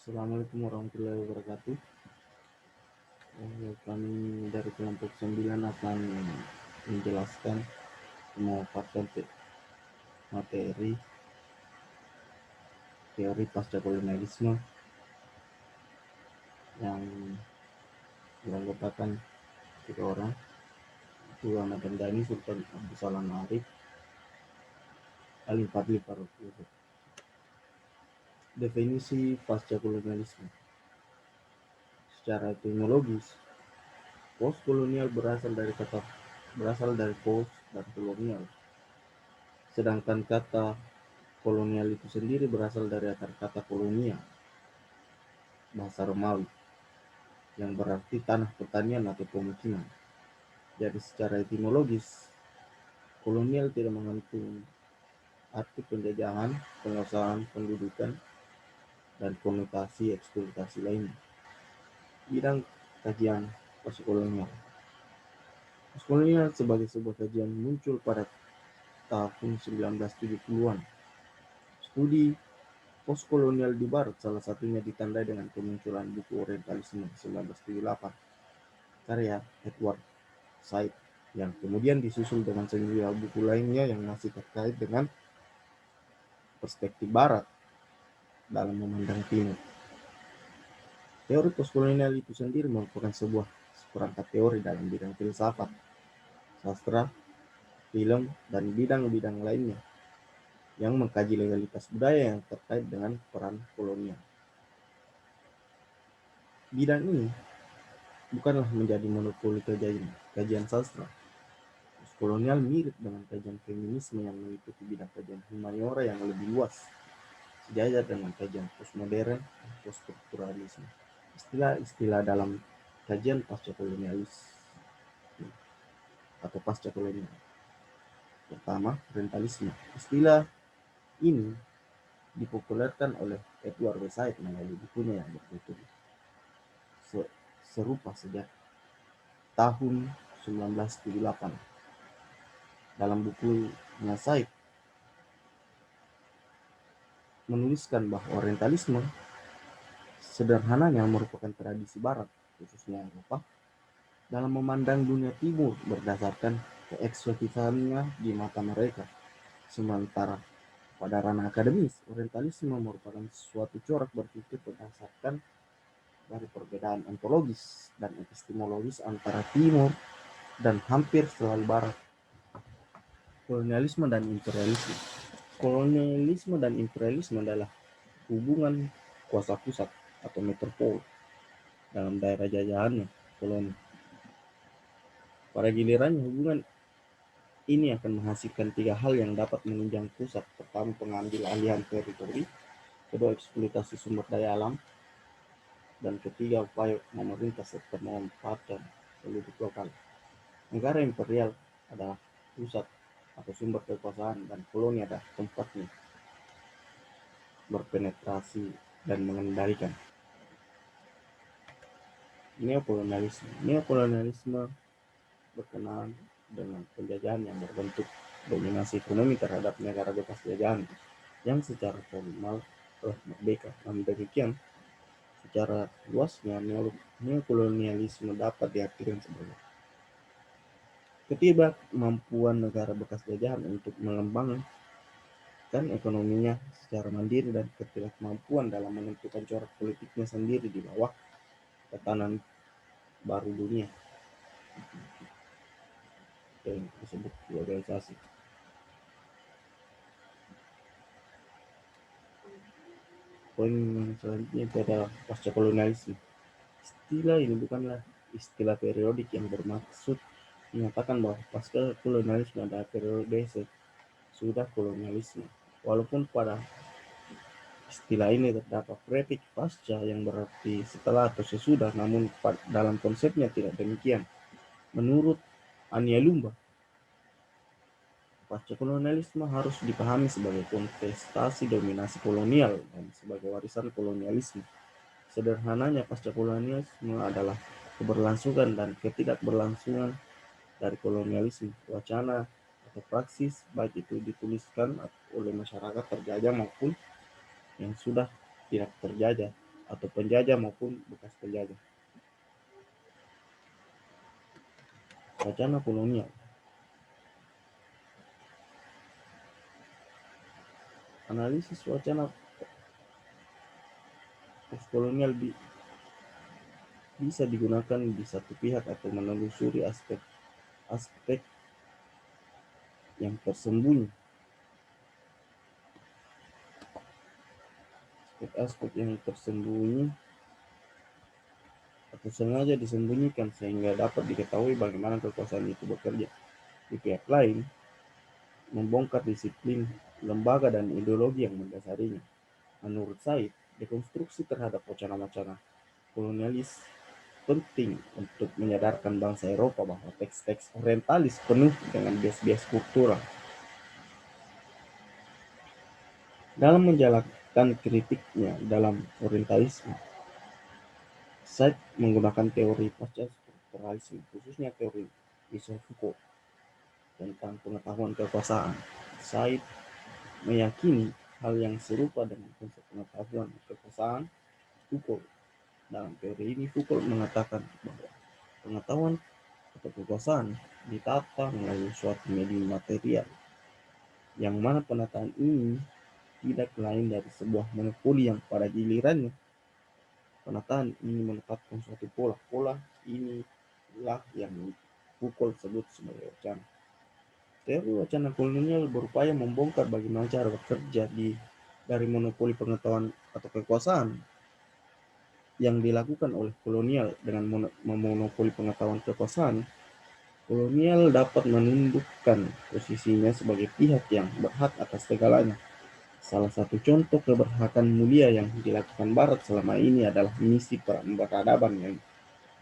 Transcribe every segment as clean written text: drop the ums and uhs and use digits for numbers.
Assalamualaikum warahmatullahi wabarakatuh. Kami dari kelompok 9 akan menjelaskan memaparkan materi teori pasca kolonialisme yang beranggotakan 3 orang, itu Ahmad Dani, Sultan Abdul Salam Arif, Alim Fadli Faruk. Definisi pasca kolonialisme secara etimologis, post kolonial berasal dari post dan kolonial, sedangkan kata kolonial itu sendiri berasal dari akar kata kolonia, bahasa Romawi, yang berarti tanah pertanian atau pemukiman. Jadi secara etimologis, kolonial tidak mengandung arti penjajahan, penguasaan, pendudukan, dan konotasi eksploitasi lainnya. Bidang kajian postkolonial. Postkolonial sebagai sebuah kajian muncul pada tahun 1970-an. Studi postkolonial di Barat salah satunya ditandai dengan kemunculan buku Orientalisme 1978 karya Edward Said, yang kemudian disusul dengan sejumlah buku lainnya yang masih terkait dengan perspektif Barat dalam memandang Timur. Teori postkolonial itu sendiri merupakan sebuah seperangkat teori dalam bidang filsafat, sastra, film, dan bidang-bidang lainnya yang mengkaji legalitas budaya yang terkait dengan peran kolonial. Bidang ini bukanlah menjadi monopoli kajian sastra. Postkolonial mirip dengan kajian feminisme yang meliputi bidang kajian humaniora yang lebih luas, sejajar dengan kajian postmodern dan poststrukturalisme. Istilah-istilah dalam kajian pasca kolonialis atau pasca kolonial. Pertama, orientalisme. Istilah ini dipopulerkan oleh Edward Said melalui bukunya yang berjudul Serupa sejak tahun 1978. Dalam bukunya Said menuliskan bahwa orientalisme sederhananya merupakan tradisi Barat, khususnya Eropa, dalam memandang dunia Timur berdasarkan keeksotisannya di mata mereka. Sementara pada ranah akademis, orientalisme merupakan suatu corak berpikir berdasarkan dari perbedaan ontologis dan epistemologis antara Timur dan hampir selalu Barat. Kolonialisme dan imperialisme. Kolonialisme dan imperialisme adalah hubungan kuasa pusat atau metropol dalam daerah jajahannya koloni. Pada gilirannya, hubungan ini akan menghasilkan 3 hal yang dapat menunjang pusat. Pertama, pengambil alihan teritori. Kedua, eksploitasi sumber daya alam. Dan ketiga, upaya memerintah serta memanfaatkan penduduk lokal. Negara imperial adalah pusat atau sumber kekuasaan, dan koloni adalah tempatnya berpenetrasi dan mengendalikan. Neokolonialisme berkenaan dengan penjajahan yang berbentuk dominasi ekonomi terhadap negara bekas jajahan yang secara formal telah merdeka. Namun demikian, secara luasnya neokolonialisme dapat diartikan sebagai ketidakmampuan negara bekas jajahan untuk mengembangkan ekonominya secara mandiri dan ketidakmampuan dalam menentukan corak politiknya sendiri di bawah tatanan baru dunia yang disebut globalisasi. Poin selanjutnya itu adalah pasca kolonialisme. Istilah ini bukanlah istilah periodik yang bermaksud menyatakan bahwa pasca kolonialisme adalah periode sudah kolonialisme. Walaupun pada istilah ini terdapat prefix pasca yang berarti setelah atau sesudah, namun dalam konsepnya tidak demikian. Menurut Ania Lumba, pasca kolonialisme harus dipahami sebagai kontestasi dominasi kolonial dan sebagai warisan kolonialisme. Sederhananya, pasca kolonialisme adalah keberlangsungan dan ketidakberlangsungan dari kolonialisme, wacana atau praksis, baik itu dituliskan oleh masyarakat terjajah maupun yang sudah tidak terjajah, atau penjajah maupun bekas penjajah. Wacana kolonial. Analisis wacana postkolonial bisa digunakan di satu pihak atau menelusuri aspek-aspek yang tersembunyi, aspek-aspek yang tersembunyi atau sengaja disembunyikan sehingga dapat diketahui bagaimana kekuasaan itu bekerja. Di pihak lain, membongkar disiplin, lembaga, dan ideologi yang mendasarinya. Menurut Said, dekonstruksi terhadap wacana-wacana kolonialis penting untuk menyadarkan bangsa Eropa bahwa teks-teks orientalis penuh dengan bias-bias kultural. Dalam menjalankan kritiknya dalam orientalisme, Said menggunakan teori pasca strukturalisme, khususnya teori Michel Foucault tentang pengetahuan kekuasaan. Said meyakini hal yang serupa dengan konsep pengetahuan kekuasaan Foucault. Dalam teori ini, Foucault mengatakan bahwa pengetahuan atau kekuasaan ditata melalui suatu medium material, yang mana penataan ini tidak lain dari sebuah monopoli yang pada gilirannya penataan ini menetapkan suatu pola. Pola inilah yang Foucault sebut sebagai wacana. Teori wacana kolonial berupaya membongkar bagaimana cara bekerja dari monopoli pengetahuan atau kekuasaan yang dilakukan oleh kolonial. Dengan memonopoli pengetahuan kekuasaan, kolonial dapat menundukkan posisinya sebagai pihak yang berhak atas segalanya. Salah satu contoh keberhakan mulia yang dilakukan Barat selama ini adalah misi peradaban yang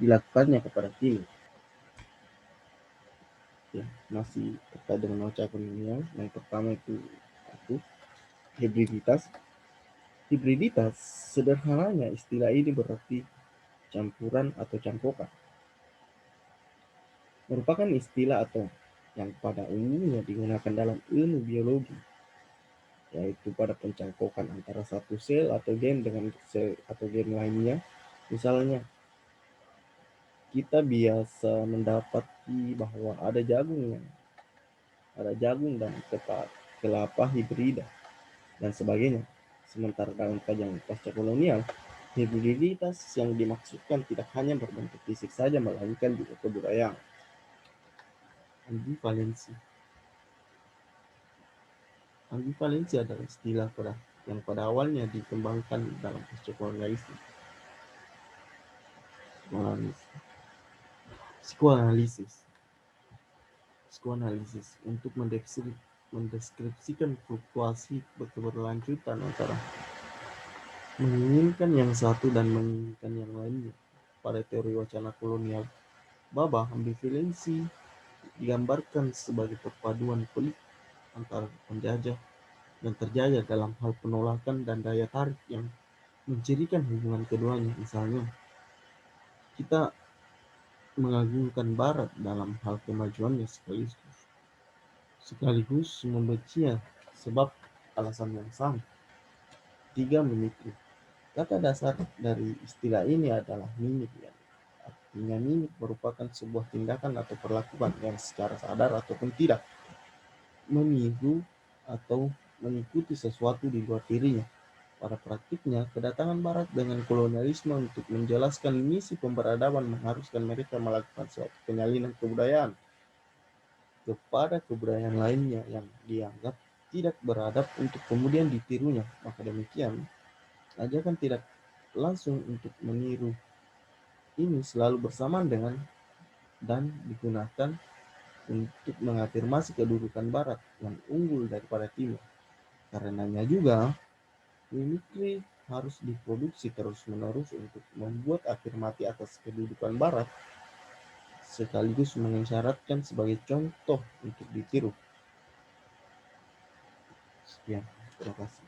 dilakukannya kepada Timur. Ya, masih terkait dengan wacana kolonial. Yang pertama itu hibriditas. Hibriditas, sederhananya istilah ini berarti campuran atau cangkokan. Merupakan istilah atau yang pada umumnya digunakan dalam ilmu biologi, yaitu pada pencangkokan antara satu sel atau gen dengan sel atau gen lainnya. Misalnya, kita biasa mendapati bahwa ada jagung dan kelapa hibrida dan sebagainya. Sementara dalam kajian pasca kolonial, hibriditas yang dimaksudkan tidak hanya berbentuk fisik saja, melainkan juga kebudayaan. Ambivalensi. Ambivalensi adalah istilah yang pada awalnya dikembangkan dalam pasca kolonialisme. Psikoanalisis untuk mendeskripsikan fluktuasi keberlanjutan antara menginginkan yang satu dan menginginkan yang lainnya. Pada teori wacana kolonial Baba, ambivalensi digambarkan sebagai perpaduan pelik antara penjajah dan terjajah dalam hal penolakan dan daya tarik yang mencirikan hubungan keduanya. Misalnya, kita mengagungkan Barat dalam hal kemajuannya sekaligus membencinya sebab alasan yang sama. 3. Mimikri. Kata dasar dari istilah ini adalah mimik. Artinya mimik merupakan sebuah tindakan atau perlakuan yang secara sadar ataupun tidak meniru atau mengikuti sesuatu di luar dirinya. Pada praktiknya, kedatangan Barat dengan kolonialisme untuk menjelaskan misi pemberadaban mengharuskan mereka melakukan suatu penyalinan kebudayaan kepada kebudayaan lainnya yang dianggap tidak beradab untuk kemudian ditirunya. Maka demikian, ajakan tidak langsung untuk meniru ini selalu bersamaan dengan dan digunakan untuk mengafirmasi kedudukan Barat yang unggul daripada Timur. Karenanya juga, mimikri harus diproduksi terus-menerus untuk membuat afirmasi atas kedudukan Barat, sekaligus mengisyaratkan sebagai contoh untuk ditiru. Sekian, terima kasih.